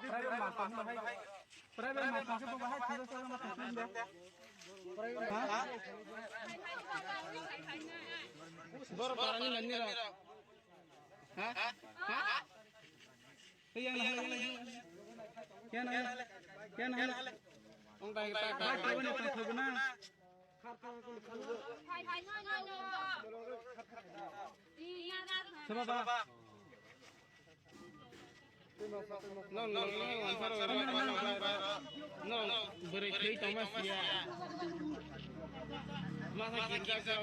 private makan bahai. Private makan ke bahai tidak salah makan dia. Private ha? Baru parani nani lah. Hah? Hah? Yang nah. Ông tay tay tay tay bên này thử na. Sebab apa? No, beri tambah sia. Masa kita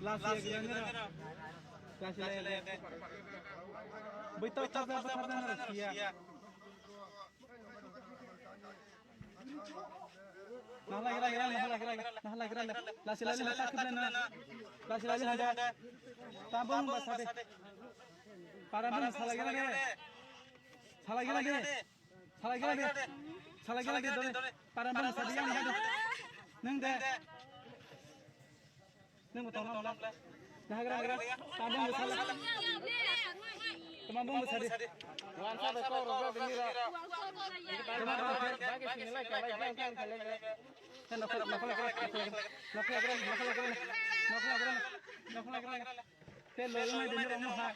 last year gimana? Kasih lele. Betul apa sia. Nah lagi. Lasi letak ke belakang. Lasi ada. Tabung basah deh. Parabun salah lagi. Dole. Parabun sadian ada. Neng deh. Neng betul nama. Nah gerak. Tabung salah. Kemambung besar deh. Wan sampai kau roga benira. Bagi sini lagi kan. Nak Tel lelai dengan rumah.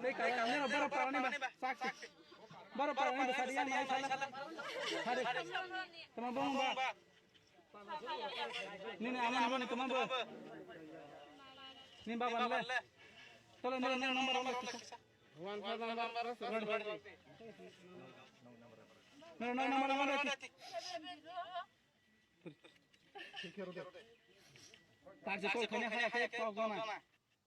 Baik, kami baru parani saksi. Baru parani besar dia naik salah. Hari. Kemambung ba. Ini aman kemambung. Ini bawa le. Tolong nomor Allah kisah. Nomor tak jauh kena kaya kau gana.